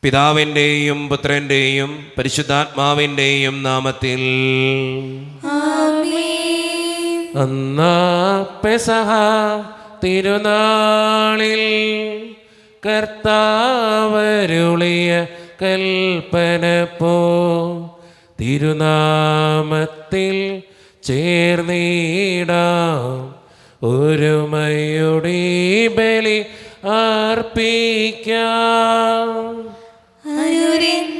പിതാവിൻ്റെയും പുത്രൻ്റെയും പരിശുദ്ധാത്മാവിൻ്റെയും നാമത്തിൽ ആമേൻ. അന്നാ പെസഹ തിരുനാളിൽ കർത്താവരുളിയ കൽപ്പന പോ തിരുനാമത്തിൽ ചേർന്നിടാം ഒരുമയുടെ ബലി അർപ്പിക്കാം. അനുരഞ്ജിതരായി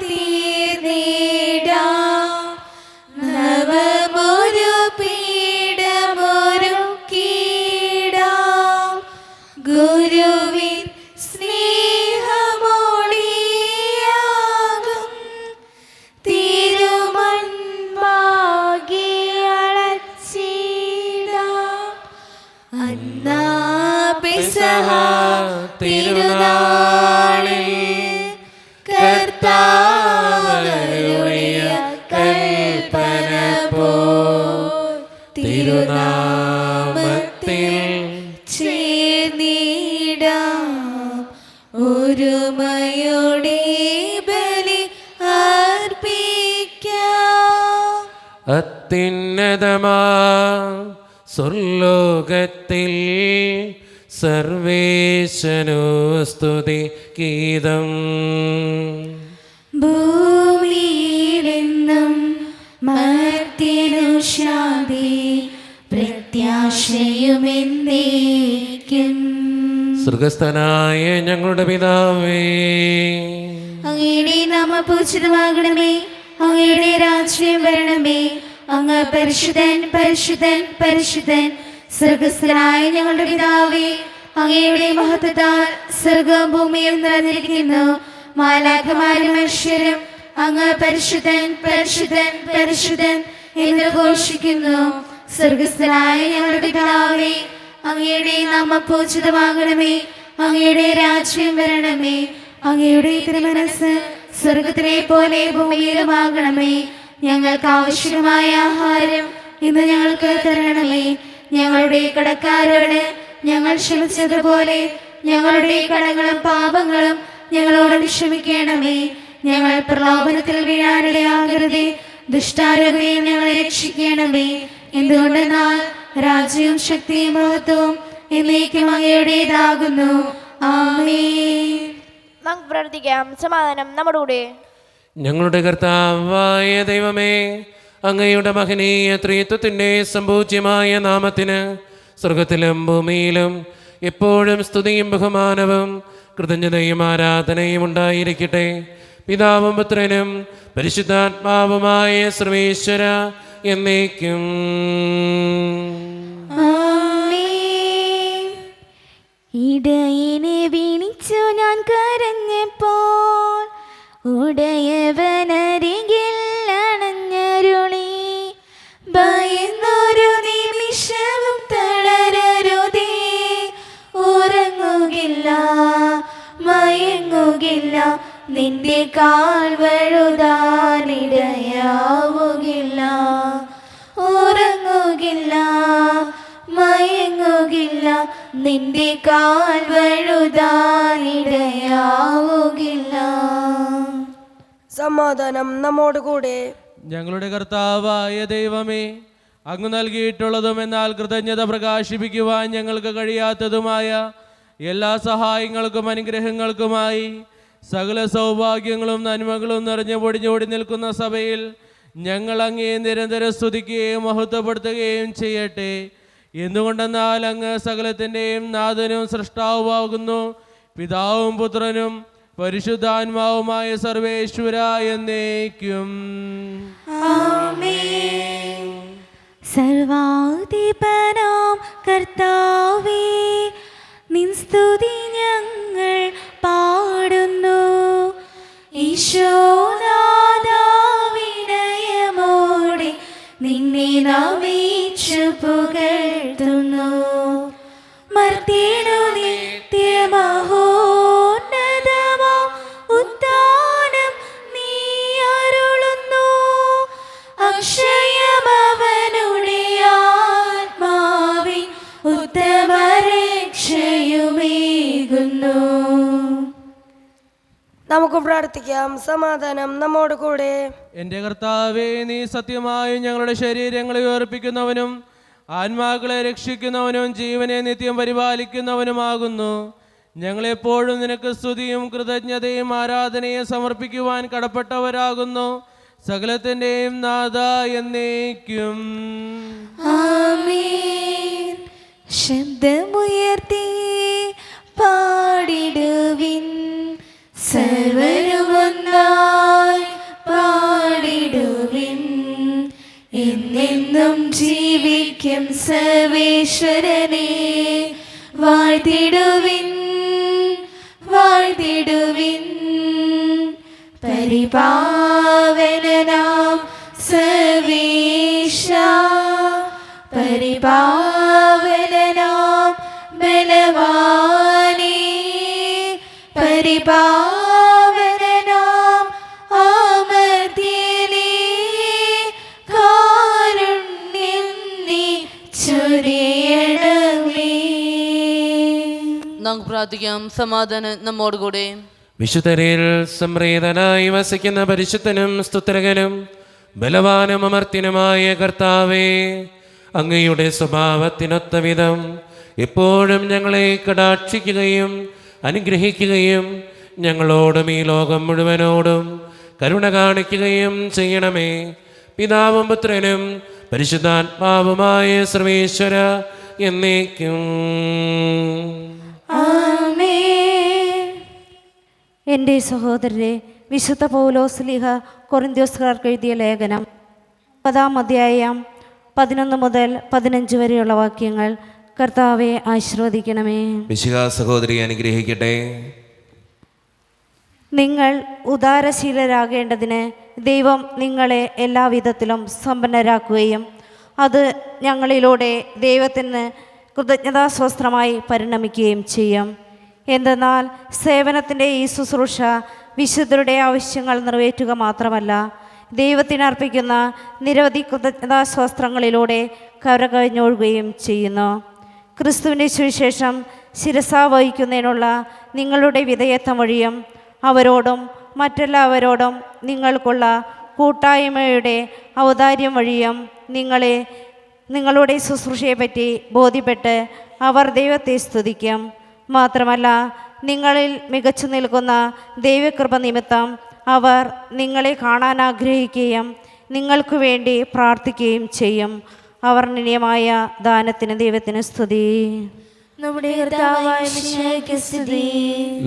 തീർന്നിടാം നവമൊരു പീഠമൊരുക്കിടാം ഗുരുവിൻ സ്നേഹമൊളിയാകും തിരുമുൻപാകെ അളച്ചിടാം. അന്നാ പെസഹ തിരുനാളിൽ കർത്താവരുളിയ കൽപ്പന പോ തിരുനാമത്തിൽ ചേർന്നിടാം ഒരുമയോടെ ബലി അർപ്പിക്കാം. അത്യുന്നതമാ സ്വർലോകത്തിൽ സർവേശനു സ്തുതി ഗീതം. ഭൂമിയിലെന്നും മർത്യനു ശാന്തി പ്രത്യാശയുമെന്നേക്കും. സ്വർഗസ്ഥനായ ഞങ്ങളുടെ പിതാവേ, അങ്ങയുടെ നാമം പൂജിതമാകണമേ, അങ്ങയുടെ രാജ്യം വരണമേ, അങ്ങ് പരിശുദ്ധൻ പരിശുദ്ധൻ പരിശുദ്ധൻ. സ്വർഗസ്ഥനായ ഞങ്ങളുടെ പിതാവേ, അങ്ങയുടെ മഹത്വത്താൽ സ്വർഗവും ഭൂമിയും നിറഞ്ഞിരിക്കുന്നു. മാലാഖമാരും മനുഷ്യരും അങ്ങ് പരിശുദ്ധൻ പരിശുദ്ധൻ പരിശുദ്ധൻ എന്ന് ഘോഷിക്കുന്നു. സ്വർഗസ്ഥനായ ഞങ്ങളുടെ പിതാവേ, അങ്ങയുടെ നാമം പൂജിതമാകണമേ, അങ്ങയുടെ രാജ്യം വരണമേ, അങ്ങയുടെ തിരുമനസ്സ് സ്വർഗത്തിലെ പോലെ ഭൂമിയിലുമാകണമേ. ഞങ്ങൾക്ക് ആവശ്യമായ ആഹാരം ഇന്ന് ഞങ്ങൾക്ക് തരണമേ. ഞങ്ങളുടെ കടക്കാരോട് ഞങ്ങൾ ക്ഷമിച്ചതുപോലെ ഞങ്ങളുടെ കടങ്ങളും പാപങ്ങളും ഞങ്ങളോട് ക്ഷമിക്കണമേ. ഞങ്ങൾ പ്രലോഭനത്തിൽ വീഴാനിടയാകരുതേ, ദുഷ്ടാരൂപിയെ ഞങ്ങളെ രക്ഷിക്കണമേ. എന്തുകൊണ്ടെന്നാൽ രാജ്യവും ശക്തിയും മഹത്വവും എന്നേക്കും അങ്ങയുടേതാകുന്നു. ആമേൻ. നമുക്ക് പ്രാർത്ഥിക്കാം. സമാധാനം നമ്മുടെ കൂടെ. ഞങ്ങളുടെ കർത്താവായ ദൈവമേ, അങ്ങയുടെ മഹനീയ ത്രിത്വത്തിൻ്റെ സമ്പൂജ്യമായ നാമത്തിന് സ്വർഗത്തിലും ഭൂമിയിലും എപ്പോഴും സ്തുതിയും ബഹുമാനവും കൃതജ്ഞതയും ആരാധനയും ഉണ്ടായിരിക്കട്ടെ. പിതാവും പുത്രനും പരിശുദ്ധാത്മാവുമായ സർവേശ്വര എന്നേക്കും. ആമേൻ. ഇടയനെ വിളിച്ചു ഞാൻ കരഞ്ഞപ്പോൾ ഉടയവനരികിൽ അണഞ്ഞരുളി. ഭയന്നൊരു നിമിഷവും തളരരുതേ, ഉറങ്ങുകില്ല മയങ്ങുകില്ല, നിന്റെ കാൽ വഴുതാനിടയാവുകില്ല. ഉറങ്ങുകില്ല മയങ്ങുകില്ല, നിന്റെ കാൽ വഴുതാനിടയാവുകില്ല. സമാധാനം നമ്മോട് കൂടെ. ഞങ്ങളുടെ കർത്താവായ ദൈവമേ, അങ്ങ് നൽകിയിട്ടുള്ളതും എന്നാൽ കൃതജ്ഞത പ്രകാശിപ്പിക്കുവാൻ ഞങ്ങൾക്ക് കഴിയാത്തതുമായ എല്ലാ സഹായങ്ങൾക്കും അനുഗ്രഹങ്ങൾക്കുമായി സകല സൗഭാഗ്യങ്ങളും നന്മകളും നിറഞ്ഞു പൊടിഞ്ഞോടി നിൽക്കുന്ന സഭയിൽ ഞങ്ങൾ അങ്ങേ നിരന്തരം സ്തുതിക്കുകയും മഹത്വപ്പെടുത്തുകയും ചെയ്യട്ടെ. എന്തുകൊണ്ടെന്നാൽ അങ്ങ് സകലത്തിൻ്റെയും നാഥനും സൃഷ്ടാവുമാകുന്നു. പിതാവും പുത്രനും പരിശുദ്ധാത്മാവുമായ സർവേശ്വര എന്നേക്കും. ആമേൻ. സർവാധിപനാം കർത്താവേ, നിൻ സ്തുതി ഞങ്ങൾ പാടുന്നു. ഈശോനാഥാ, വിനയമോടെ നിന്നെ നമിച്ചു പുകഴ്ത്തുന്നു. മർത്യനു നിത്യമഹോന്നതമാം ഉദ്ധാനം നീ അരുളുന്നു. അക്ഷയമവനുടെ ആത്മാവിൻ ഉത്തമരക്ഷയുമേ നമുക്ക് പ്രാർത്ഥിക്കാം. സമാധാനം നമ്മോട് കൂടെ. എൻ്റെ കർത്താവേ, നീ സത്യമായും ഞങ്ങളുടെ ശരീരങ്ങളെ ഉയർപ്പിക്കുന്നവനും ആത്മാക്കളെ രക്ഷിക്കുന്നവനും ജീവനെ നിത്യം പരിപാലിക്കുന്നവനുമാകുന്നു. ഞങ്ങളെപ്പോഴും നിനക്ക് സ്തുതിയും കൃതജ്ഞതയും ആരാധനയും സമർപ്പിക്കുവാൻ കടപ്പെട്ടവരാകുന്നു. സകലത്തിൻ്റെയും നാഥ എന്നേക്കും. ആമേൻ. ശബ്ദമുയർത്തി പാടിടുവിൻ, സർവരും ഒന്നായി പാടിടുവിൻ. എന്നെന്നും ജീവിക്കും സർവേശ്വരനെ വാഴ്ത്തിടുവിൻ, വാഴ്ത്തിടുവിൻ. പരിപാവനനാം സർവേശ, പരിപാവനനാം ബലവാനേ, പരിപാവനനാം അമർത്യനേ, കാരുണ്യം നീ ചൊരിയണമേ. നമുക്ക് പ്രാർത്ഥിക്കാം. സമാധാനം നമ്മോട് കൂടെ. വിശുദ്ധരിൽ സംപ്രീതനായി വസിക്കുന്ന പരിശുദ്ധനും സ്തുത്രകനും ബലവാനും അമർത്യനുമായ കർത്താവേ, അങ്ങയുടെ സ്വഭാവത്തിനൊത്ത വിധം എപ്പോഴും ഞങ്ങളെ കടാക്ഷിക്കുകയും അനുഗ്രഹിക്കുകയും ഞങ്ങളോടും ഈ ലോകം മുഴുവനോടും കരുണ കാണിക്കുകയും ചെയ്യണമേ. പിതാവും പുത്രനും പരിശുദ്ധാത്മാവുമായ സർവേശ്വര എന്നേക്കും. എൻ്റെ സഹോദരരെ, വിശുദ്ധ പൗലോസ്ലീഹ കൊറിന്ത്യോസുകാർക്ക് എഴുതിയ ലേഖനം 10-ാം അധ്യായം 11 മുതൽ 15 വരെയുള്ള വാക്യങ്ങൾ കർത്താവെ ആശീർവദിക്കണമേ. മിശിഹാ സഹോദരി അനുഗ്രഹിക്കട്ടെ. നിങ്ങൾ ഉദാരശീലരാകേണ്ടതിന് ദൈവം നിങ്ങളെ എല്ലാവിധത്തിലും സമ്പന്നരാക്കുകയും അത് ഞങ്ങളിലൂടെ ദൈവത്തിന് കൃതജ്ഞതാസ്വസ്ത്രമായി പരിണമിക്കുകയും ചെയ്യും. എന്തെന്നാൽ സേവനത്തിൻ്റെ ഈ ശുശ്രൂഷ വിശുദ്ധരുടെ ആവശ്യങ്ങൾ നിറവേറ്റുക മാത്രമല്ല, ദൈവത്തിനർപ്പിക്കുന്ന നിരവധി കൃതജ്ഞതാസ്വസ്ത്രങ്ങളിലൂടെ കരകവിഞ്ഞൊഴുകുകയും ചെയ്യുന്നു. ക്രിസ്തുവിൻ്റെ സുവിശേഷം ശിരസാ വഹിക്കുന്നതിനുള്ള നിങ്ങളുടെ വിധേയത്വം വഴിയും അവരോടും മറ്റെല്ലാവരോടും നിങ്ങൾക്കുള്ള കൂട്ടായ്മയുടെ ഔദാര്യം വഴിയും നിങ്ങളുടെ ശുശ്രൂഷയെപ്പറ്റി ബോധ്യപ്പെട്ട് അവർ ദൈവത്തെ സ്തുതിക്കും. മാത്രമല്ല, നിങ്ങളിൽ മികച്ചു നിൽക്കുന്ന ദൈവകൃപ നിമിത്തം അവർ നിങ്ങളെ കാണാൻ ആഗ്രഹിക്കുകയും നിങ്ങൾക്ക് വേണ്ടി പ്രാർത്ഥിക്കുകയും ചെയ്യും. അവർണ്ണനീയമായ ദാനത്തിന് ദൈവത്തിന് സ്തുതി. നമ്മുടെ കർത്താവായ മിശിഹായ്ക്ക് സ്തുതി.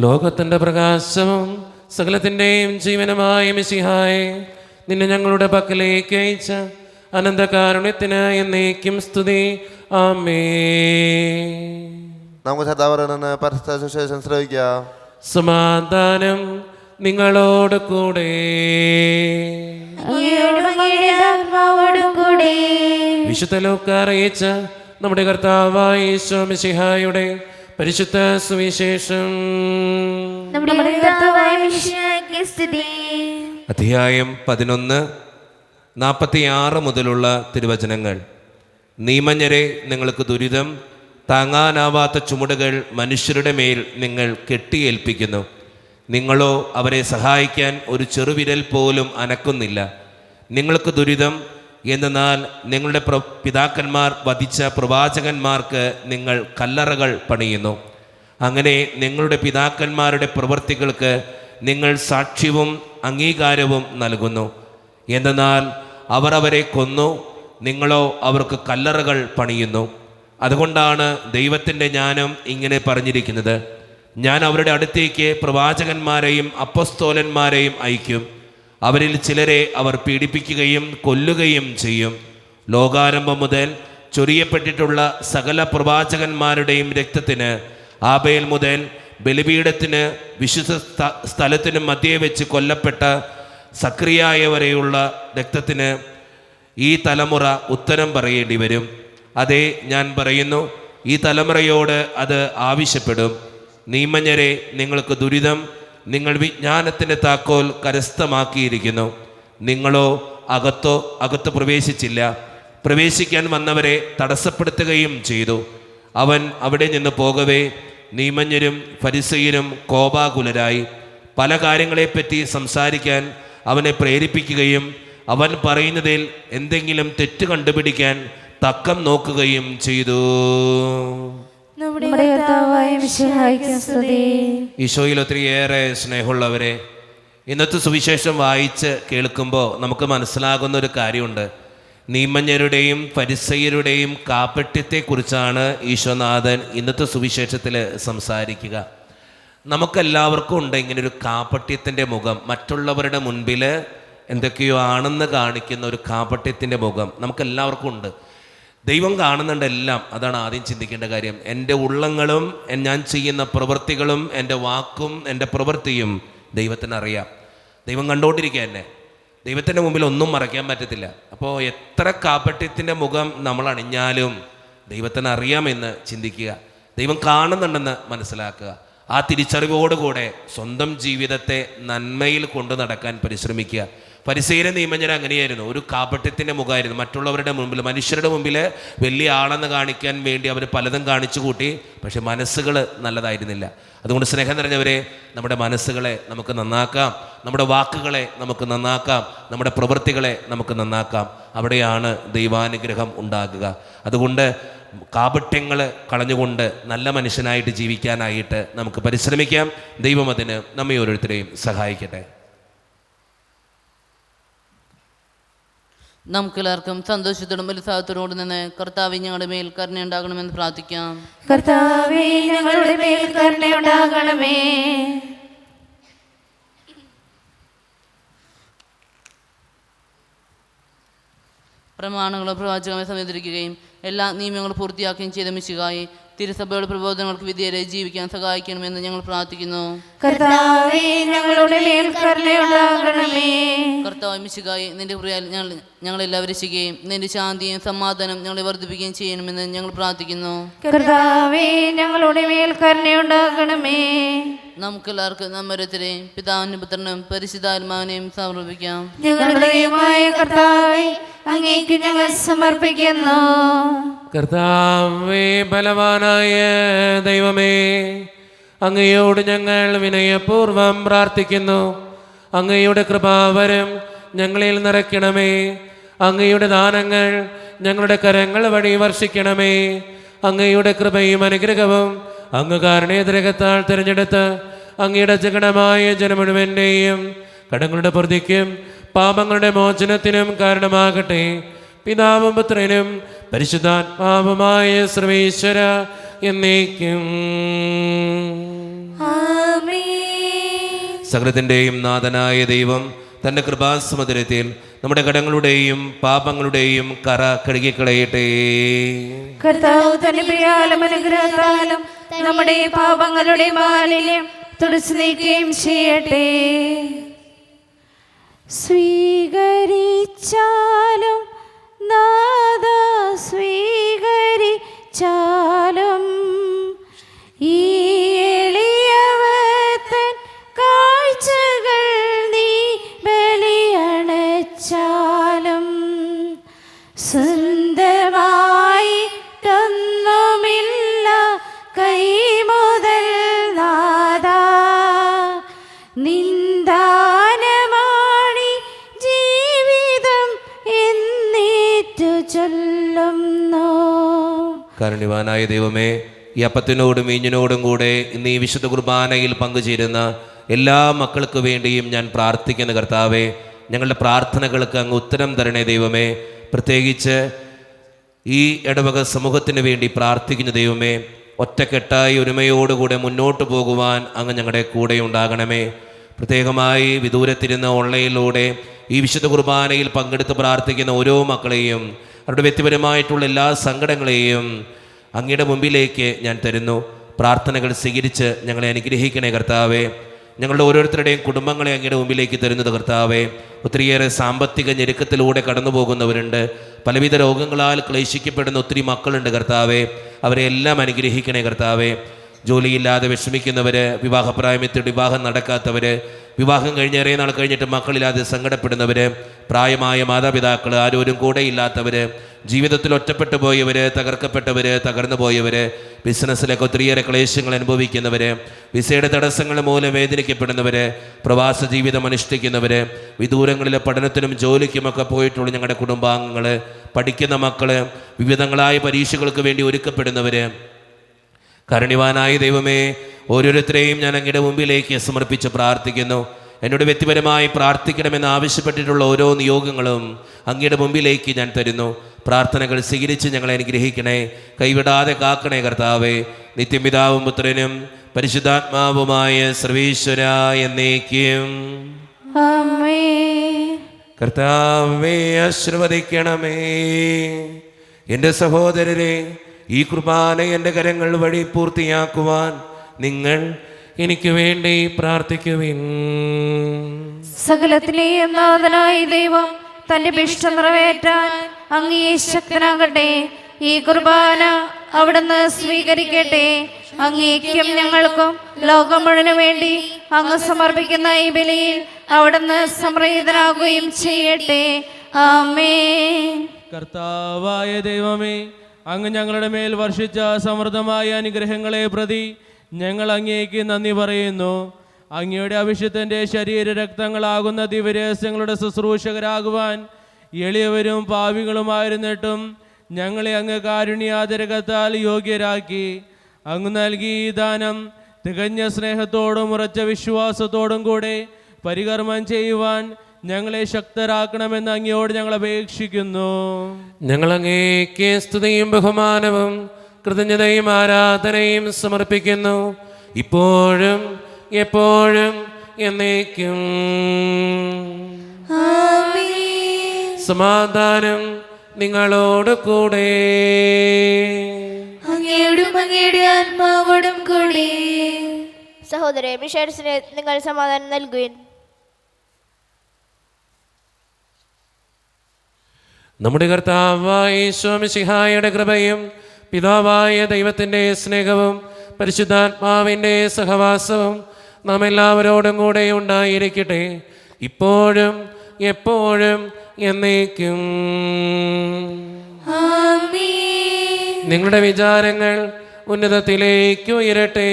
ലോകത്തിന്റെ പ്രകാശവും സകലത്തിൻ്റെയും ജീവനുമായ മിശിഹായെ, നിന്നെ ഞങ്ങളുടെ പക്കലേക്ക് അയച്ച അനന്തകാരുണ്യത്തിന് എന്നേക്കും സ്തുതി. ആമേൻ. നമുക്ക് സദാവരണ പരസ്പര സുവിശേഷം ശ്രവിക്കാം. സമാധാനം നിങ്ങളോട് കൂടെ. വിശുദ്ധ ലൂക്കാ അറിയിച്ച നമ്മുടെ കർത്താവായ യേശു മിശിഹായുടെ പരിശുദ്ധ സുവിശേഷം. അധ്യായം 11 46 മുതലുള്ള തിരുവചനങ്ങൾ. നീമഞ്ഞരെ, നിങ്ങൾക്ക് ദുരിതം, താങ്ങാനാവാത്ത ചുമടുകൾ മനുഷ്യരുടെ മേൽ നിങ്ങൾ കെട്ടിയേൽപ്പിക്കുന്നു. നിങ്ങളോ അവരെ സഹായിക്കാൻ ഒരു ചെറുവിരൽ പോലും അനക്കുന്നില്ല. നിങ്ങൾക്ക് ദുരിതം, എന്നാൽ നിങ്ങളുടെ പിതാക്കന്മാർ വധിച്ച പ്രവാചകന്മാർക്ക് നിങ്ങൾ കല്ലറകൾ പണിയുന്നു. അങ്ങനെ നിങ്ങളുടെ പിതാക്കന്മാരുടെ പ്രവൃത്തികൾക്ക് നിങ്ങൾ സാക്ഷ്യവും അംഗീകാരവും നൽകുന്നു. എന്നാൽ അവർ അവരെ കൊന്നു, നിങ്ങളോ അവർക്ക് കല്ലറകൾ പണിയുന്നു. അതുകൊണ്ടാണ് ദൈവത്തിൻ്റെ ജ്ഞാനം ഇങ്ങനെ പറഞ്ഞിരിക്കുന്നത്: ഞാൻ അവരുടെ അടുത്തേക്ക് പ്രവാചകന്മാരെയും അപ്പസ്തോലന്മാരെയും അയക്കും. അവരിൽ ചിലരെ അവർ പീഡിപ്പിക്കുകയും കൊല്ലുകയും ചെയ്യും. ലോകാരംഭം മുതൽ ചൊരിയപ്പെട്ടിട്ടുള്ള സകല പ്രവാചകന്മാരുടെയും രക്തത്തിന്, ആബേൽ മുതൽ ബലിപീഠത്തിന് വിശുദ്ധ സ്ഥലത്തിനും മധ്യേ വെച്ച് കൊല്ലപ്പെട്ട സക്രിയായ വരെയുള്ള രക്തത്തിന് ഈ തലമുറ ഉത്തരം പറയേണ്ടി വരും. അതെ, ഞാൻ പറയുന്നു, ഈ തലമുറയോട് അത് ആവശ്യപ്പെടും. നീമഞ്ഞരെ, നിങ്ങൾക്ക് ദുരിതം, നിങ്ങൾ വിജ്ഞാനത്തിൻ്റെ താക്കോൽ കരസ്ഥമാക്കിയിരിക്കുന്നു. നിങ്ങളോ അകത്ത് പ്രവേശിച്ചില്ല. പ്രവേശിക്കാൻ വന്നവരെ തടസ്സപ്പെടുത്തുകയും ചെയ്തു. അവൻ അവിടെ നിന്ന് പോകവേ നീമഞ്ഞരും ഫരിസയരും കോപാകുലരായി. പല കാര്യങ്ങളെപ്പറ്റി സംസാരിക്കാൻ അവനെ പ്രേരിപ്പിക്കുകയും അവൻ പറയുന്നതിൽ എന്തെങ്കിലും തെറ്റ് കണ്ടുപിടിക്കാൻ തക്കം നോക്കുകയും ചെയ്തു. നമ്മുടെ കർത്താവായ മിശിഹായ്ക്ക് സ്തുതി. ഈശോയിൽ ഒത്തിരിയേറെ സ്നേഹമുള്ളവരെ, ഇന്നത്തെ സുവിശേഷം വായിച്ച് കേൾക്കുമ്പോൾ നമുക്ക് മനസ്സിലാകുന്ന ഒരു കാര്യമുണ്ട്. നീമഞ്ഞരുടെയും ഫരിസയരുടെയും കാപട്യത്തെക്കുറിച്ചാണ് ഈശോനാഥൻ ഇന്നത്തെ സുവിശേഷത്തിൽ സംസാരിക്കുക. നമുക്കെല്ലാവർക്കും ഉണ്ട് ഇങ്ങനൊരു കാപട്യത്തിൻ്റെ മുഖം. മറ്റുള്ളവരുടെ മുൻപിൽ എന്തൊക്കെയോ ആണെന്ന് കാണിക്കുന്ന ഒരു കാപട്യത്തിൻ്റെ മുഖം നമുക്കെല്ലാവർക്കും ഉണ്ട്. ദൈവം കാണുന്നുണ്ട് എല്ലാം. അതാണ് ആദ്യം ചിന്തിക്കേണ്ട കാര്യം. എൻ്റെ ഉള്ളങ്ങളും ഞാൻ ചെയ്യുന്ന പ്രവൃത്തികളും എൻ്റെ വാക്കും എൻ്റെ പ്രവൃത്തിയും ദൈവത്തിനറിയാം. ദൈവം കണ്ടുകൊണ്ടിരിക്കുക എന്നെ. ദൈവത്തിൻ്റെ മുമ്പിൽ ഒന്നും മറയ്ക്കാൻ പറ്റത്തില്ല. അപ്പോൾ എത്ര കാപട്യത്തിൻ്റെ മുഖം നമ്മൾ അണിഞ്ഞാലും ദൈവത്തിന് അറിയാമെന്ന് ചിന്തിക്കുക. ദൈവം കാണുന്നുണ്ടെന്ന് മനസ്സിലാക്കുക. ആ തിരിച്ചറിവോടുകൂടെ സ്വന്തം ജീവിതത്തെ നന്മയിൽ കൊണ്ടു നടക്കാൻ പരിശ്രമിക്കുക. ഫരിസേയരും നിയമജ്ഞരും അങ്ങനെയായിരുന്നു. ഒരു കാപട്യത്തിൻ്റെ മുഖമായിരുന്നു. മറ്റുള്ളവരുടെ മുമ്പിൽ, മനുഷ്യരുടെ മുമ്പിൽ വലിയ ആളെന്ന് കാണിക്കാൻ വേണ്ടി അവർ പലതും കാണിച്ചു കൂട്ടി. പക്ഷെ മനസ്സുകൾ നല്ലതായിരുന്നില്ല. അതുകൊണ്ട് സ്നേഹം നിറഞ്ഞവരെ, നമ്മുടെ മനസ്സുകളെ നമുക്ക് നന്നാക്കാം, നമ്മുടെ വാക്കുകളെ നമുക്ക് നന്നാക്കാം, നമ്മുടെ പ്രവൃത്തികളെ നമുക്ക് നന്നാക്കാം. അവിടെയാണ് ദൈവാനുഗ്രഹം ഉണ്ടാകുക. അതുകൊണ്ട് കാപട്യങ്ങൾ കളഞ്ഞുകൊണ്ട് നല്ല മനുഷ്യനായിട്ട് ജീവിക്കാനായിട്ട് നമുക്ക് പരിശ്രമിക്കാം. ദൈവം അതിന് നമ്മെ ഓരോരുത്തരെയും സഹായിക്കട്ടെ. നമുക്കെല്ലാവർക്കും സന്തോഷത്തോടും ഉത്സാഹത്തോടും നിന്ന് കർത്താവേ ഞങ്ങളുടെ മേൽ കരുണയുണ്ടാകണമെന്ന് പ്രാർത്ഥിക്കാം. കർത്താവേ ഞങ്ങളുടെ മേൽ കരുണയുണ്ടാകണമേ. പ്രമാണങ്ങളും പ്രവാചകമായി സംബന്ധിക്കുകയും എല്ലാ നിയമങ്ങളും പൂർത്തിയാക്കുകയും ചെയ്ത മിശിഹായെ തിരുസഭയുടെ പ്രബോധനങ്ങൾക്ക് വിധേയരായി ജീവിക്കാൻ സഹായിക്കണമെന്ന് ഞങ്ങൾ പ്രാർത്ഥിക്കുന്നു. കർത്താവേ ഞങ്ങളുടെ മേൽ കരുണയുണ്ടാകണമേ. കർത്താവ് മിശിഹായെ നിന്റെ കൃപയാൽ ഞങ്ങളെല്ലാവരും രക്ഷിക്കുകയും നിന്റെ ശാന്തിയും സമാധാനം ഞങ്ങളെ വർദ്ധിപ്പിക്കുകയും ചെയ്യണമെന്ന് ഞങ്ങൾ പ്രാർത്ഥിക്കുന്നു. കർത്താവേ ഞങ്ങളുടെ മേൽ കരുണയുണ്ടാകണമേ. നമുക്കെല്ലാവർക്കും നമ്മോരോരുത്തരെയും പിതാവിനും പുത്രനും പരിശുദ്ധാത്മാവിനെയും സമർപ്പിക്കാം. ഞങ്ങളുടെ ദൈവമായ കർത്താവേ അങ്ങേക്ക് ഞങ്ങൾ സമർപ്പിക്കുന്നു. കർത്താവേ ബലവാനായ ദൈവമേ, അങ്ങയോട് ഞങ്ങൾ വിനയപൂർവം പ്രാർത്ഥിക്കുന്നു. അങ്ങയുടെ കൃപാവരം ഞങ്ങളിൽ നിറയ്ക്കണമേ. അങ്ങയുടെ ദാനങ്ങൾ ഞങ്ങളുടെ കരങ്ങൾ വഴി വർഷിക്കണമേ. അങ്ങയുടെ കൃപയും അനുഗ്രഹവും അങ്ങ് കാരുണ്യദ്രഹത്താൽ തിരഞ്ഞെടുത്ത് അങ്ങയുടെ ജഗണമായ ജനം മുഴുവൻ്റെയും കടങ്ങളുടെ പ്രതിക്കും പാപങ്ങളുടെ മോചനത്തിനും കാരണമാകട്ടെ. പിതാവും പുത്രനും പരിശുദ്ധാത്മാവുമായ സർവേശ്വര എന്നേക്കും. സകലത്തിൻ്റെയും നാഥനായ ദൈവം തൻ്റെ കൃപാസമുദ്രത്തിൽ നമ്മുടെ കടങ്ങളുടെയും പാപങ്ങളുടെയും കറ കഴുകിക്കളയട്ടെ. കർത്താവ് തന്റെ പ്രിയാലും അനുഗ്രഹത്താലും നമ്മുടെ പാപങ്ങളുടെ മാലിന്യം തുടച്ചു നീക്കുകയും ചെയ്യട്ടെ. സ്വീകരിച്ചാലും നാഥ സ്വീകരിച്ചാലും ഈ എളിയവത്തൻ കാഴ്ചകൾ നീ ബലിയണച്ചാലും സ്വന്തമായിട്ടൊന്നുമില്ല കൈ മുതൽ നാഥ നിന്ദാനമാണി ജീവിതം എന്നേറ്റു ചൊല്ലുന്നു. കാരുണ്യവാനായ ദൈവമേ, ഈ അപ്പത്തിനോടും വീഞ്ഞിനോടും കൂടെ ഇന്ന് ഈ വിശുദ്ധ കുർബാനയിൽ പങ്കുചേരുന്ന എല്ലാ മക്കൾക്ക് വേണ്ടിയും ഞാൻ പ്രാർത്ഥിക്കുന്ന കർത്താവേ, ഞങ്ങളുടെ പ്രാർത്ഥനകൾക്ക് അങ്ങ് ഉത്തരം തരണേ ദൈവമേ. പ്രത്യേകിച്ച് ഈ ഇടവക സമൂഹത്തിന് വേണ്ടി പ്രാർത്ഥിക്കുന്ന ദൈവമേ, ഒറ്റക്കെട്ടായി ഒരുമയോടുകൂടെ മുന്നോട്ട് പോകുവാൻ അങ്ങ് ഞങ്ങളുടെ കൂടെ ഉണ്ടാകണമേ. പ്രത്യേകമായി വിദൂരത്തിരുന്ന ഓൺലൈനിലൂടെ ഈ വിശുദ്ധ കുർബാനയിൽ പങ്കെടുത്ത് പ്രാർത്ഥിക്കുന്ന ഓരോ മക്കളെയും അവരുടെ വ്യക്തിപരമായിട്ടുള്ള എല്ലാ സങ്കടങ്ങളെയും അങ്ങയുടെ മുമ്പിലേക്ക് ഞാൻ തരുന്നു. പ്രാർത്ഥനകൾ സ്വീകരിച്ച് ഞങ്ങളെ അനുഗ്രഹിക്കണേ കർത്താവേ. ഞങ്ങളുടെ ഓരോരുത്തരുടെയും കുടുംബങ്ങളെ അങ്ങയുടെ മുമ്പിലേക്ക് തരുന്നത് കർത്താവേ. ഒത്തിരിയേറെ സാമ്പത്തിക ഞെരുക്കത്തിലൂടെ കടന്നു പോകുന്നവരുണ്ട്. പലവിധ രോഗങ്ങളാൽ ക്ലേശിക്കപ്പെടുന്ന ഒത്തിരി മക്കളുണ്ട് കർത്താവേ. അവരെ എല്ലാം അനുഗ്രഹിക്കണേ കർത്താവേ. ജോലിയില്ലാതെ വിഷമിക്കുന്നവർ, വിവാഹപ്രായമെത്തിയിട്ട് വിവാഹം നടക്കാത്തവർ, വിവാഹം കഴിഞ്ഞ് ഏറെ നാൾ കഴിഞ്ഞിട്ട് മക്കളില്ലാതെ സങ്കടപ്പെടുന്നവർ, പ്രായമായ മാതാപിതാക്കൾ, ആരോരും കൂടെ ഇല്ലാത്തവർ, ജീവിതത്തിൽ ഒറ്റപ്പെട്ടു പോയവർ, തകർക്കപ്പെട്ടവർ, തകർന്നു പോയവർ, ബിസിനസ്സിലൊക്കെ ഒത്തിരിയേറെ ക്ലേശങ്ങൾ അനുഭവിക്കുന്നവർ, വിസയുടെ തടസ്സങ്ങൾ മൂലം വേദനിക്കപ്പെടുന്നവർ, പ്രവാസ ജീവിതം അനുഷ്ഠിക്കുന്നവർ, വിദൂരങ്ങളിലെ പഠനത്തിനും ജോലിക്കുമൊക്കെ പോയിട്ടുള്ള ഞങ്ങളുടെ കുടുംബാംഗങ്ങൾ, പഠിക്കുന്ന മക്കൾ, വിവിധങ്ങളായ പരീക്ഷകൾക്ക് വേണ്ടി ഒരുക്കപ്പെടുന്നവർ, കാരുണ്യവാനായ ദൈവമേ, ഓരോരുത്തരെയും ഞാൻ അങ്ങയുടെ മുമ്പിലേക്ക് സമർപ്പിച്ച് പ്രാർത്ഥിക്കുന്നു. എന്നോട് വ്യക്തിപരമായി പ്രാർത്ഥിക്കണമെന്ന് ആവശ്യപ്പെട്ടിട്ടുള്ള ഓരോ നിയോഗങ്ങളും അങ്ങയുടെ മുമ്പിലേക്ക് ഞാൻ തരുന്നു. പ്രാർത്ഥനകൾ സ്വീകരിച്ച് ഞങ്ങളെ അനുഗ്രഹിക്കണേ, കൈവിടാതെ കാക്കണേ കർത്താവേ. നിത്യപിതാവും പുത്രനും പരിശുദ്ധാത്മാവുമായ സർവീശ്വര എന്നേക്കും. കർത്താവേ ആശീർവദിക്കണമേ. എൻ്റെ സഹോദരരെ, ഈ കുർബാന എൻ്റെ കരങ്ങൾ വഴി പൂർത്തിയാക്കുവാൻ നിങ്ങൾ എനിക്ക് വേണ്ടി പ്രാർത്ഥിക്കുവിൻ. സകലത്തിലെയും നാഥനായ ദൈവം തന്റെ ഇഷ്ടം നിറവേറ്റാൻ അങ്ങേ ശക്തനാകട്ടെ. ഈ കുർബാന അവിടുന്ന് സ്വീകരിക്കട്ടെ. അങ്ങേക്കും ഞങ്ങൾക്കും ലോകം മുഴുവനു വേണ്ടി അങ്ങ് സമർപ്പിക്കുന്ന ഈ ബലിയിൽ അവിടുന്ന് സംപ്രീതനാകുകയും ചെയ്യട്ടെ. ആമേൻ. കർത്താവായ ദൈവമേ, അങ്ങ് ഞങ്ങളുടെ മേൽ വർഷിച്ച സമൃദ്ധമായ അനുഗ്രഹങ്ങളെ പ്രതി ഞങ്ങൾ അങ്ങേക്ക് നന്ദി പറയുന്നു. അങ്ങയുടെ അഭിഷിക്തൻ്റെ ശരീര രക്തങ്ങളാകുന്ന ദിവ്യരഹസ്യങ്ങളുടെ ശുശ്രൂഷകരാകുവാൻ എളിയവരും പാവികളുമായിരുന്നിട്ടും ഞങ്ങളെ അങ്ങ് കാരുണ്യാതിരകത്താൽ യോഗ്യരാക്കി. അങ്ങ് നൽകി ഈ ദാനം തികഞ്ഞ സ്നേഹത്തോടും ഉറച്ച വിശ്വാസത്തോടും കൂടെ പരികർമ്മം ചെയ്യുവാൻ ഞങ്ങളെ ശക്തരാക്കണമെന്ന് അങ്ങയോട് ഞങ്ങൾ അപേക്ഷിക്കുന്നു. ഞങ്ങൾ അങ്ങേക്ക് സ്തുതിയും ബഹുമാനവും കൃതജ്ഞതയും ആരാധനയും സമർപ്പിക്കുന്നു, ഇപ്പോഴും എപ്പോഴും എന്നേക്കും. സമാധാനം നിങ്ങളോട് കൂടെ. അങ്ങയോടും അങ്ങയുടെ ആത്മാവോടും കൂടെ. സഹോദരരെ, ബിഷപ്സിന് നിങ്ങൾ സമാധാനം നൽകുവിൻ. നമ്മുടെ കർത്താവായ യേശു മിശിഹായുടെ കൃപയും പിതാവായ ദൈവത്തിൻ്റെ സ്നേഹവും പരിശുദ്ധാത്മാവിൻ്റെ സഹവാസവും നാം എല്ലാവരോടും കൂടെ ഉണ്ടായിരിക്കട്ടെ, ഇപ്പോഴും എപ്പോഴും എന്നേക്കും. നിങ്ങളുടെ വിചാരങ്ങൾ ഉന്നതത്തിലേക്ക് ഉയരട്ടെ.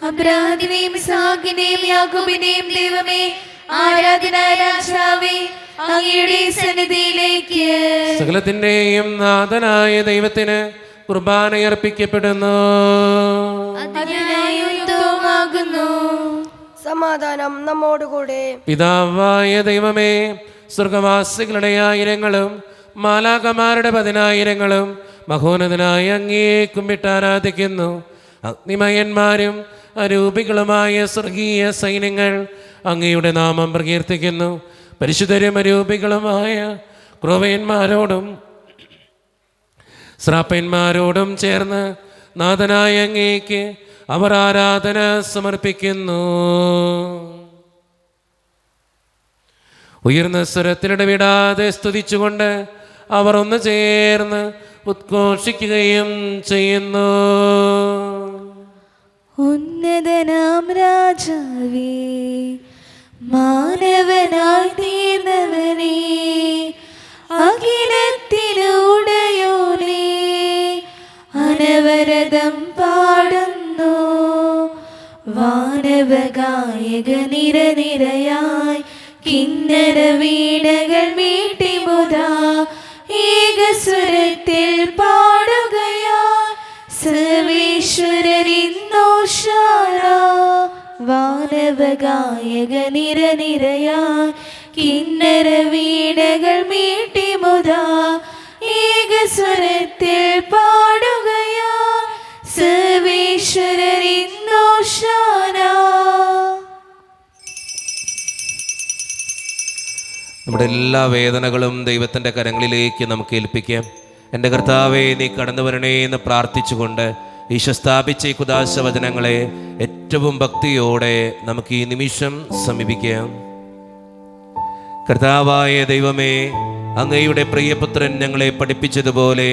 അബ്രാഹാമിനെയും ഇസ്ഹാക്കിനെയും യാക്കോബിനെയും ദൈവമേ, ആരാധനായ രാജാവേ, അങ്ങയുടെ സന്നിധിയിലേക്ക് സകലത്തിന്റെയും നാഥനായ ദൈവത്തിന് കുർബാനയർപ്പിക്കപ്പെടുന്നു. സമാധാനം നമ്മോടുകൂടെ. പിതാവായ ദൈവമേ, സ്വർഗവാസികളുടെ ആയിരങ്ങളും മാലാകമാരുടെ 10,000 മഹോന്നതനായ അങ്ങേ കുമ്പിട്ട് ആരാധിക്കുന്നു. അഗ്നിമയന്മാരും അരൂപികളുമായ സ്വർഗീയ സൈന്യങ്ങൾ അങ്ങയുടെ നാമം പ്രകീർത്തിക്കുന്നു. പരിശുദ്ധരും അരൂപികളുമായ ക്രോവന്മാരോടും ശ്രാപ്പന്മാരോടും ചേർന്ന് നാഥനായ അങ്ങേക്ക് അവർ ആരാധന സമർപ്പിക്കുന്നു. ഉയർന്ന സ്വരത്തിലിടവിടാതെ സ്തുതിച്ചുകൊണ്ട് അവർ ഒന്ന് ചേർന്ന് ഉദ്ഘോഷിക്കുകയും ചെയ്യുന്നു. ഉന്നതനാം രാജാവേ, മാനവനായി തീർന്നവനേ, അഖിലത്തിനുടയോനേ, അനവരതം പാടുന്നു വാനവഗായക നിരനിരയായി കിന്നര വീണകൾ മീട്ടിമുതാ ഏകസ്വരത്തിൽ പാടുകയാ സർവേശ്വരരിന്നോഷാര വാനവഗായക നിരനിരയായി കിന്നര വീണകൾ മീട്ടിമുതാ ഏകസ്വരത്തിൽ പാടുകയാ സർവേശ്വരരിന്നോഷാര. നമ്മുടെ എല്ലാ വേദനകളും ദൈവത്തിൻ്റെ കരങ്ങളിലേക്ക് നമുക്ക് ഏൽപ്പിക്കാം. എൻ്റെ കർത്താവേ, നീ കടന്നു വരണേ എന്ന് പ്രാർത്ഥിച്ചുകൊണ്ട് ഈശോ സ്ഥാപിച്ച ഈ കുദാശ വചനങ്ങളെ ഏറ്റവും ഭക്തിയോടെ നമുക്ക് ഈ നിമിഷം സമീപിക്കാം. കർത്താവായ ദൈവമേ, അങ്ങയുടെ പ്രിയപുത്രൻ ഞങ്ങളെ പഠിപ്പിച്ചതുപോലെ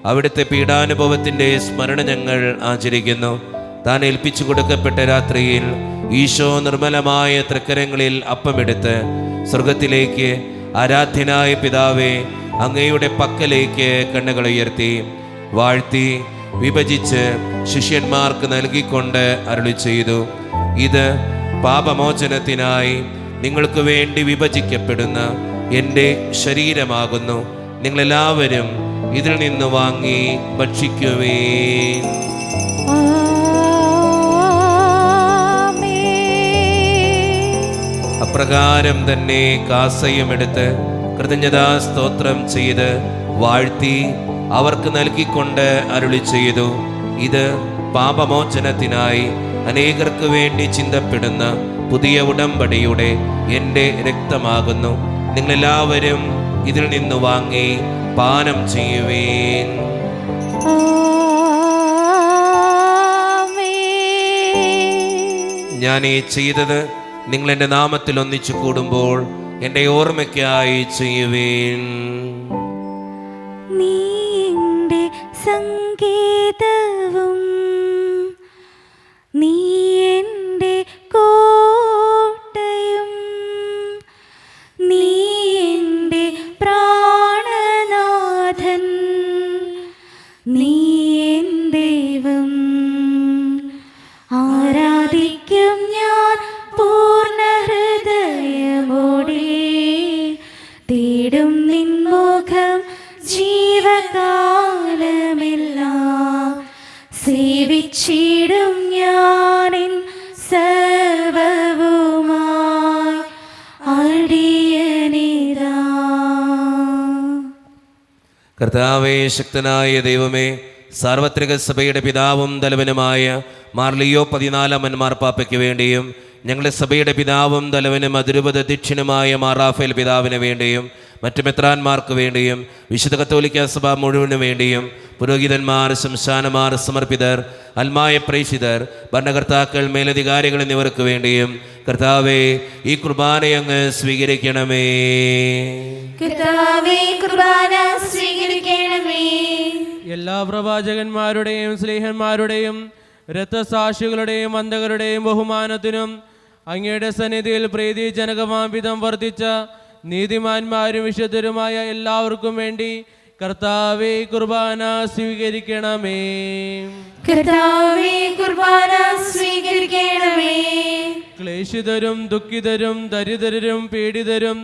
അവിടുത്തെ പീഡാനുഭവത്തിൻ്റെ സ്മരണ ഞങ്ങൾ ആചരിക്കുന്നു. താൻ ഏൽപ്പിച്ചു കൊടുക്കപ്പെട്ട രാത്രിയിൽ ഈശോ നിർമ്മലമായ തൃക്കരങ്ങളിൽ അപ്പമെടുത്ത് സ്വർഗത്തിലേക്ക് ആരാധ്യനായ പിതാവേ, അങ്ങയുടെ പക്കലേക്ക് കണ്ണുകൾ ഉയർത്തി വാഴ്ത്തി വിഭജിച്ച് ശിഷ്യന്മാർക്ക് നൽകിക്കൊണ്ട് അരുളി ചെയ്തു, ഇത് പാപമോചനത്തിനായി നിങ്ങൾക്ക് വേണ്ടി വിഭജിക്കപ്പെടുന്ന എൻ്റെ ശരീരമാകുന്നു. നിങ്ങളെല്ലാവരും ഇതിൽ നിന്ന് വാങ്ങി ഭക്ഷിക്കുവേൻ. അപ്രകാരം തന്നെ കാസയും എടുത്ത് കൃതജ്ഞതാ സ്തോത്രം ചെയ്ത് വാഴ്ത്തി അവർക്ക് നൽകിക്കൊണ്ട് അരുളി ചെയ്തു, ഇത് പാപമോചനത്തിനായി അനേകർക്ക് വേണ്ടി ചിന്തപ്പെടുന്ന പുതിയ ഉടമ്പടിയുടെ എൻ്റെ രക്തമാകുന്നു. നിങ്ങളെല്ലാവരും ഇതിൽ നിന്ന് വാങ്ങി പാനം ചെയ്യുവേൻ. ഞാൻ ഈ ചെയ്തത് നിങ്ങൾ എൻ്റെ നാമത്തിൽ ഒന്നിച്ചു കൂടുമ്പോൾ എൻ്റെ ഓർമ്മയ്ക്കായി ചെയ്യുവേൻ. നീ എൻ്റെ സംഗീതവും നീ എൻ്റെ കോട്ടയും നീ എൻ്റെ പ്രാണനാഥൻ നീ എൻ ദൈവം. ആരാധിക്കും ഞാൻ പൂർണ്ണ ഹൃദയമോടെ, തേടും നിൻ മുഖം ജീവകാലമെല്ലാം, സേവിച്ചിടും ഞാനിൻ സർവവുമായി അടിയനിതാ. കർത്താവേ, ശക്തനായ ദൈവമേ, സാർവത്രിക സഭയുടെ പിതാവും തലവനുമായ മാർ ലിയോ 14 മാർപ്പാപ്പയ്ക്ക് വേണ്ടിയും ഞങ്ങളുടെ സഭയുടെ പിതാവും തലവനും അതിരൂപത അധ്യക്ഷനുമായ മാർ റാഫേൽ പിതാവിന് വേണ്ടിയും മറ്റു മെത്രാന്മാർക്ക് വേണ്ടിയും വിശുദ്ധ കത്തോലിക്ക സഭ മുഴുവനു വേണ്ടിയും പുരോഹിതന്മാർ, ശംശാനമാർ, സമർപ്പിതർ, അൽമായ പ്രേക്ഷിതർ, ഭരണകർത്താക്കൾ, മേലധികാരികൾ എന്നിവർക്ക് വേണ്ടിയും കർത്താവേ, ഈ കുർബാന അങ്ങ് സ്വീകരിക്കണമേ. കർത്താവേ, കുർബാന സ്വീകരിക്കണമേ. എല്ലാ പ്രവാചകന്മാരുടെയും സ്നേഹന്മാരുടെയും രക്തസാക്ഷികളുടെയും അന്ധകരുടെയും ബഹുമാനത്തിനും അങ്ങയുടെ സന്നിധിയിൽ പ്രീതിജനകമാംവിധം വർദ്ധിച്ച നീതിമാന്മാരും വിശുദ്ധരുമായ എല്ലാവർക്കും വേണ്ടി കർത്താവേ, കുർബാന സ്വീകരിക്കണമേ. കർത്താവേ, കുർബാന സ്വീകരിക്കണമേ. ക്ലേശിതരും ദുഃഖിതരും ദരിദ്രരും പീഡിതരും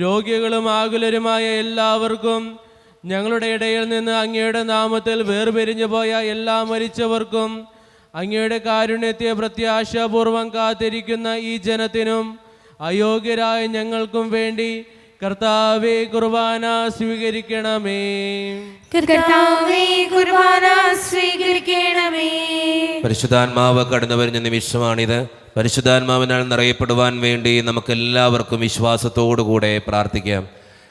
രോഗികളും ആകുലരുമായ എല്ലാവർക്കും, ഞങ്ങളുടെ ഇടയിൽ നിന്ന് അങ്ങയുടെ നാമത്തിൽ വേർപിരിഞ്ഞു പോയ എല്ലാ മരിച്ചവർക്കും, അങ്ങയുടെ കാരുണ്യത്തെ പ്രത്യാശാപൂർവം കാത്തിരിക്കുന്ന ഈ ജനത്തിനും അയോഗ്യരായ ഞങ്ങൾക്കും വേണ്ടി കർത്താവേ, കുർബാന സ്വീകരിക്കണമേ. കർത്താവേ, കുർബാന സ്വീകരിക്കണമേ. പരിശുദ്ധാത്മാവ് കടന്നു വരുന്ന നിമിഷമാണിത്. പരിശുദ്ധാത്മാവിനാൽ നിറയപ്പെടുവാൻ വേണ്ടി നമുക്കെല്ലാവർക്കും വിശ്വാസത്തോടുകൂടെ പ്രാർത്ഥിക്കാം.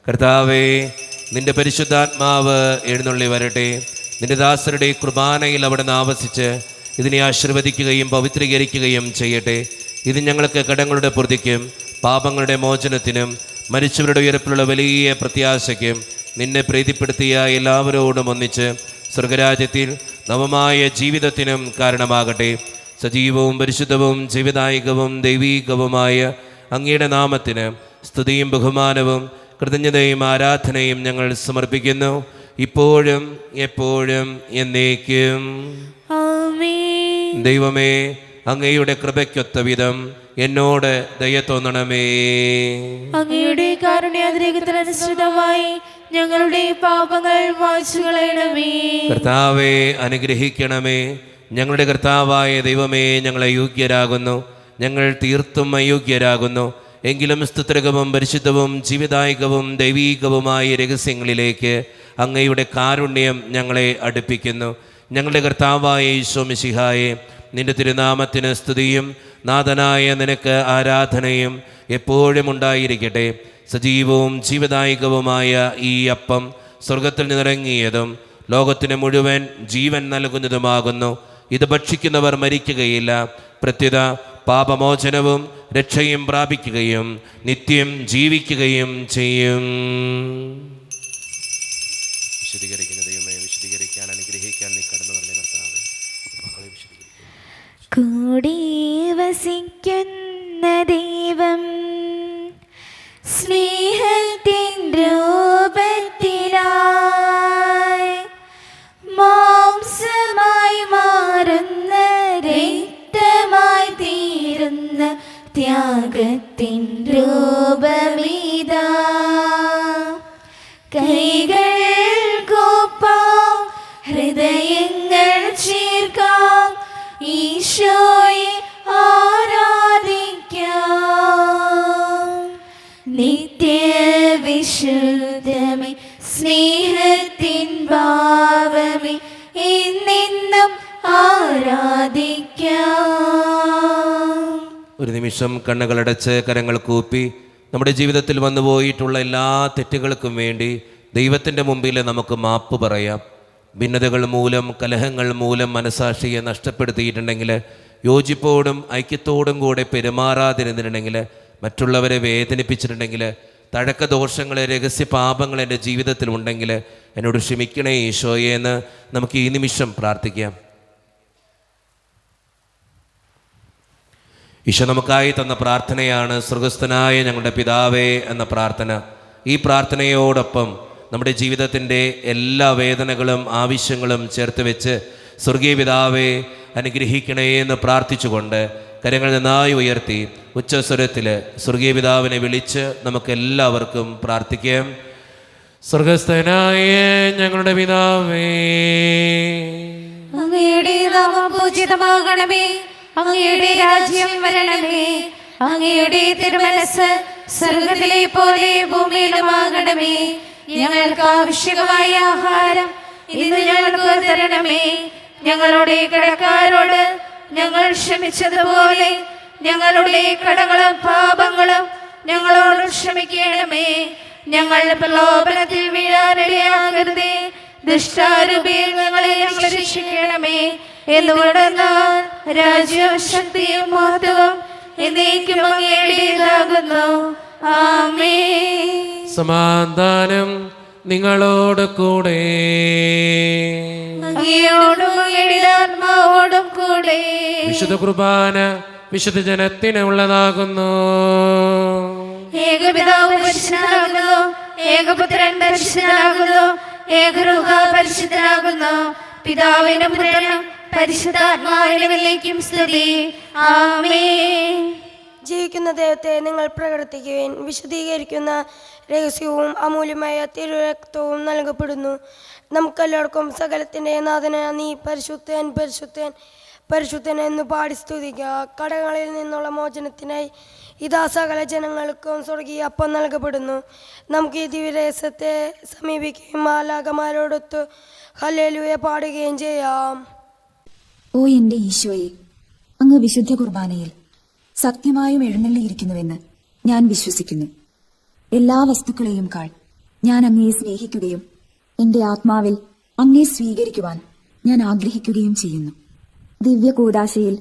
കർത്താവേ, നിന്റെ പരിശുദ്ധാത്മാവ് എഴുന്നള്ളി വരട്ടെ. നിന്റെ ദാസരുടെ കുർബാനയിൽ അവിടെ ആവസിച്ച് ഇതിനെ ആശീർവദിക്കുകയും പവിത്രീകരിക്കുകയും ചെയ്യട്ടെ. ഇത് ഞങ്ങൾക്ക് കടങ്ങളുടെ പൊറുതിക്കും പാപങ്ങളുടെ മോചനത്തിനും മരിച്ചവരുടെ ഉയർപ്പിലുള്ള വലിയ പ്രത്യാശയ്ക്കും നിന്നെ പ്രീതിപ്പെടുത്തിയ എല്ലാവരോടും ഒന്നിച്ച് സ്വർഗരാജ്യത്തിൽ നവമായ ജീവിതത്തിനും കാരണമാകട്ടെ. സജീവവും പരിശുദ്ധവും ജീവദായകവും ദൈവീകവുമായ അങ്ങയുടെ നാമത്തിന് സ്തുതിയും ബഹുമാനവും കൃതജ്ഞതയും ആരാധനയും ഞങ്ങൾ സമർപ്പിക്കുന്നു, ഇപ്പോഴും എപ്പോഴും എന്നേക്കും. ആമേൻ. ദൈവമേ, അങ്ങയുടെ കൃപയ്ക്കൊത്ത വിധം എന്നോട് ദയ തോന്നണമേ. അങ്ങയുടെ കാരുണ്യാതിരേകത്തിനനുസൃതമായി ഞങ്ങളുടെ പാപങ്ങൾ മായ്ച്ചു കളയണമേ. കർത്താവെ, അനുഗ്രഹിക്കണമേ. ഞങ്ങളുടെ കർത്താവായ ദൈവമേ, ഞങ്ങളെ യോഗ്യരാകുന്നു, ഞങ്ങൾ തീർത്തും അയോഗ്യരാകുന്നു. എങ്കിലും സ്തുത്രകവും പരിശുദ്ധവും ജീവദായകവും ദൈവീകവുമായ രഹസ്യങ്ങളിലേക്ക് അങ്ങയുടെ കാരുണ്യം ഞങ്ങളെ അടുപ്പിക്കുന്നു. ഞങ്ങളുടെ കർത്താവായ ഈശോ മിശിഹായെ, നിന്റെ തിരുനാമത്തിന് സ്തുതിയും നാഥനായ നിനക്ക് ആരാധനയും എപ്പോഴും ഉണ്ടായിരിക്കട്ടെ. സജീവവും ജീവദായകവുമായ ഈ അപ്പം സ്വർഗത്തിൽ നിന്നിറങ്ങിയതും ലോകത്തിന് മുഴുവൻ ജീവൻ നൽകുന്നതുമാകുന്നു. ഇത് ഭക്ഷിക്കുന്നവർ മരിക്കുകയില്ല, പ്രത്യുത പാപമോചനവും രക്ഷയും പ്രാപിക്കുകയും നിത്യം ജീവിക്കുകയും ചെയ്യും. വിശദീകരിക്കുന്ന ദൈവമേ, വിശദീകരിക്കാൻ അനുഗ്രഹിക്കാൻ നീ കടന്നു പറഞ്ഞ കർത്താവേ, മക്കളെ വിശദീകരിക്കും. കൂടി വസിക്കുന്ന ദൈവം സ്നേഹത്തിൻ രൂപത്തിൽ ത്യാഗത്തിൻ രൂപമിതാ. കൈകൾ കൂപ്പാം, ഹൃദയങ്ങൾ ചേർക്കാം, ഈശോയെ ആരാധിക്കാം. നിത്യവിശുദ്ധമേ സ്നേഹത്തിൻ ഭാവമേ എന്നെന്നും ആരാധിക്കാം. ഒരു നിമിഷം കണ്ണുകളടച്ച് കരങ്ങൾ കൂപ്പി നമ്മുടെ ജീവിതത്തിൽ വന്നുപോയിട്ടുള്ള എല്ലാ തെറ്റുകൾക്കും വേണ്ടി ദൈവത്തിൻ്റെ മുമ്പിൽ നമുക്ക് മാപ്പ് പറയാം. ഭിന്നതകൾ മൂലം, കലഹങ്ങൾ മൂലം മനസാക്ഷിയെ നഷ്ടപ്പെടുത്തിയിട്ടുണ്ടെങ്കിൽ, യോജിപ്പോടും ഐക്യത്തോടും കൂടെ പെരുമാറാതിരുന്നിട്ടുണ്ടെങ്കിൽ, മറ്റുള്ളവരെ വേദനിപ്പിച്ചിട്ടുണ്ടെങ്കിൽ, തഴക്കദോഷങ്ങൾ, രഹസ്യ പാപങ്ങൾ എൻ്റെ ജീവിതത്തിലുണ്ടെങ്കിൽ എന്നോട് ക്ഷമിക്കണേ ഈശോയെ എന്ന് നമുക്ക് ഈ നിമിഷം പ്രാർത്ഥിക്കാം. ഈശോ നമുക്കായി തന്ന പ്രാർത്ഥനയാണ് സ്വർഗസ്ഥനായ ഞങ്ങളുടെ പിതാവേ എന്ന പ്രാർത്ഥന. ഈ പ്രാർത്ഥനയോടൊപ്പം നമ്മുടെ ജീവിതത്തിൻ്റെ എല്ലാ വേദനകളും ആവശ്യങ്ങളും ചേർത്ത് വെച്ച് സ്വർഗീയ പിതാവേ അനുഗ്രഹിക്കണേ എന്ന് പ്രാർത്ഥിച്ചുകൊണ്ട് കരങ്ങൾ നന്നായി ഉയർത്തി ഉച്ചസ്വരത്തിൽ സ്വർഗീയ പിതാവിനെ വിളിച്ച് നമുക്ക് എല്ലാവർക്കും പ്രാർത്ഥിക്കാം. സ്വർഗസ്ഥനായ ഞങ്ങളുടെ പിതാവേ, അങ്ങയുടെ നാമം പൂജിതമാകണമേ, അങ്ങയുടെ രാജ്യം വരണമേ, അങ്ങയുടെ തിരുമനസ് സ്വർഗത്തിലെ പോലെ ഭൂമിയിലുമാകണമേ. ഞങ്ങൾക്ക് ആവശ്യമായ ആഹാരം ഇന്ന് ഞങ്ങൾക്ക് തരണമേ. ഞങ്ങളുടെ കടക്കാരോട് ഞങ്ങൾ ക്ഷമിച്ചതുപോലെ ഞങ്ങളുടെ കടങ്ങളും പാപങ്ങളും ഞങ്ങളോട് ക്ഷമിക്കണമേ. ഞങ്ങൾ പ്രലോഭനത്തിൽ വീഴാനിടയാകരുതേ, ദുഷ്ടാരൂപിയിൽ ഞങ്ങളെ രക്ഷിക്കണമേ. എന്തുകൊണ്ടെന്നാൽ രാജ്യവും ശക്തിയും മഹത്വവും എന്നേക്കും അങ്ങയുടേതാകുന്നു. ആമേൻ. സമാധാനം നിങ്ങളോട് കൂടെ. അങ്ങയോടും അങ്ങയുടെ ആത്മാവോടും കൂടെ. വിശുദ്ധ കുർബാന വിശുദ്ധ ജനത്തിന് ഉള്ളതാകുന്നു. ഏകപിതാവ് പരിശുദ്ധനാകുന്നു, ഏകപുത്രൻ പരിശുദ്ധനാകുന്നു, ഏകരൂഹ പരിശുദ്ധനാകുന്നു. പിതാവിനും പുത്രനും പരിശുദ്ധാത്മാവിനും എന്നേക്കും സ്തുതി. ആമേൻ. ജീവിക്കുന്ന ദൈവത്തെ നിങ്ങൾ പ്രകീർത്തിക്കുവിൻ. വിശദീകരിക്കുന്ന രഹസ്യവും അമൂല്യമായ തിരുരക്തവും നൽകപ്പെടുന്നു. നമുക്കെല്ലാവർക്കും സകലത്തിൻ്റെ നാഥനായ നീ പരിശുദ്ധൻ പരിശുദ്ധൻ പരിശുദ്ധൻ എന്ന് പാടി സ്തുതിക്കുക. കടങ്ങളിൽ നിന്നുള്ള മോചനത്തിനായി ഇതാ സകല ജനങ്ങൾക്കും സ്വർഗീയ അപ്പം നൽകപ്പെടുന്നു. നമുക്ക് ഈ ദിവ്യരഹസ്യത്തെ സമീപിക്കുകയും മാലാഖമാരോടൊത്ത് ഹല്ലേലൂയ പാടുകയും ചെയ്യാം. ഓ എന്റെ ഈശോയെ, അങ്ങ് വിശുദ്ധ കുർബാനയിൽ സത്യമായും എഴുന്നള്ളിയിരിക്കുന്നുവെന്ന് ഞാൻ വിശ്വസിക്കുന്നു. എല്ലാ വസ്തുക്കളെയും കാൾ ഞാൻ അങ്ങയെ സ്നേഹിക്കുകയും എന്റെ ആത്മാവിൽ അങ്ങയെ സ്വീകരിക്കുവാൻ ഞാൻ ആഗ്രഹിക്കുകയും ചെയ്യുന്നു. ദിവ്യ കൂദാശയിൽ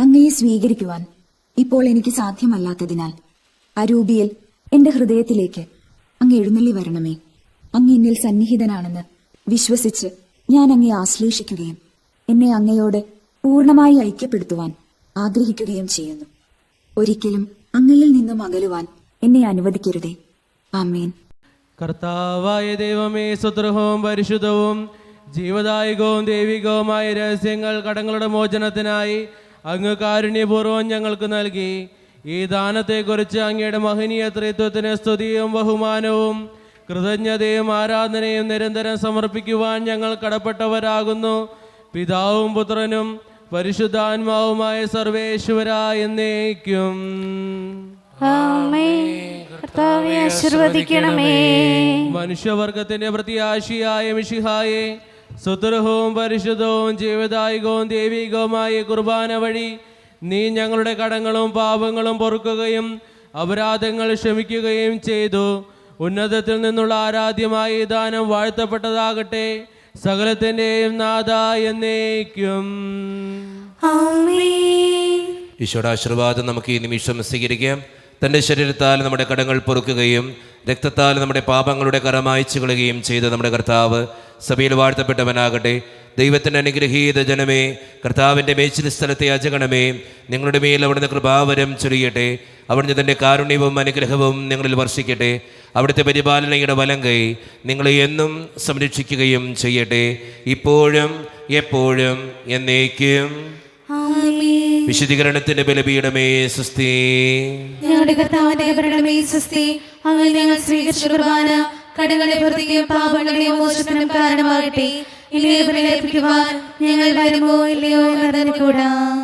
അങ്ങയെ സ്വീകരിക്കുവാൻ ഇപ്പോൾ എനിക്ക് സാധ്യമല്ലാത്തതിനാൽ അരൂപിയിൽ എന്റെ ഹൃദയത്തിലേക്ക് അങ്ങ് എഴുന്നള്ളി വരണമേ. അങ്ങ് എന്നിൽ സന്നിഹിതനാണെന്ന് വിശ്വസിച്ച് ഞാൻ അങ്ങയെ ആശ്ലേഷിക്കുകയും എന്നെ അങ്ങയോട് പൂർണ്ണമായി ഐക്യപ്പെടുത്തുവാൻ ആഗ്രഹിക്കുകയും ചെയ്യുന്നു. ഒരിക്കലും അങ്ങയിൽ നിന്നും അകലുവാൻ എന്നെ അനുവദിക്കരുതേ. ആമേൻ. കർത്താവായ ദൈവമേ, സ്വത്രഹവും പരിശുദ്ധവും ജീവദായകവും ദൈവികവുമായ രഹസ്യങ്ങൾ കടങ്ങളുടെ മോചനത്തിനായി അങ്ങ് കാരുണ്യപൂർവ്വം ഞങ്ങൾക്ക് നൽകി. ഈ ദാനത്തെക്കുറിച്ച് അങ്ങയുടെ മഹനീയ ത്രിത്വത്തിന് സ്തുതിയും ബഹുമാനവും കൃതജ്ഞതയും ആരാധനയും നിരന്തരം സമർപ്പിക്കുവാൻ ഞങ്ങൾ കടപ്പെട്ടവരാകുന്നു. പിതാവും പുത്രനും പരിശുദ്ധാത്മാവുമായ സർവേശ്വര എന്നേക്കും. കർത്താവേ ആശീർവദിക്കണമേ. മനുഷ്യവർഗത്തിന്റെ പ്രത്യാശിയായ മിശിഹായെ, സുതുർഹവും പരിശുദ്ധവും ജീവദായകവും ദൈവികവുമായ കുർബാന വഴി നീ ഞങ്ങളുടെ കടങ്ങളും പാപങ്ങളും പൊറുക്കുകയും അപരാധങ്ങൾ ക്ഷമിക്കുകയും ചെയ്തു. ഉന്നതത്തിൽ നിന്നുള്ള ആരാധ്യമായ ഈ ദാനം വാഴ്ത്തപ്പെട്ടതാകട്ടെ, സകലത്തിൻ്റെയും നാഥ എന്നേക്കും. ഈശോയുടെ ആശീർവാദം നമുക്ക് ഈ നിമിഷം സ്വീകരിക്കാം. തൻ്റെ ശരീരത്താൽ നമ്മുടെ കടങ്ങൾ പൊറുക്കുകയും രക്തത്താൽ നമ്മുടെ പാപങ്ങളുടെ കറ മായ്ച്ചു കളയുകയും ചെയ്ത നമ്മുടെ കർത്താവ് സഭയിൽ വാഴ്ത്തപ്പെട്ടവനാകട്ടെ. ദൈവത്തിൻ്റെ അനുഗ്രഹീത ജനമേ, കർത്താവിൻ്റെ മേച്ചിൽ സ്ഥലത്തെ യാചകണമേ, നിങ്ങളുടെ മേൽ അവിടുന്ന് കൃപാവരം ചൊരിയട്ടെ. അവിടുന്ന് തൻ്റെ കാരുണ്യവും അനുഗ്രഹവും നിങ്ങളിൽ വർഷിക്കട്ടെ. അവിടുത്തെ പരിപാലനയുടെ വലം കൈ നിങ്ങളെ എന്നും സംരക്ഷിക്കുകയും ചെയ്യട്ടെ, ഇപ്പോഴും എപ്പോഴും എന്നേക്കും. ആമേൻ. വിശുദ്ധീകരണത്തിന്റെ ബലിപീഠമേ സ്വസ്തി. ഞങ്ങളുടെ കർത്താവിന്റെ കബറിടമേ സ്വസ്തി. അങ്ങ് ഞങ്ങൾ സ്വീകരിച്ച കുർബാന കടങ്ങളെ പ്രതിയും പാപങ്ങളെ മോചനത്തിനും കാരണമാകട്ടെ. ഇനിയെ ബലിയർപ്പിക്കുവാൻ ഞങ്ങൾ വരുമോ ഇല്ലയോ എന്നറിഞ്ഞുകൂടാ.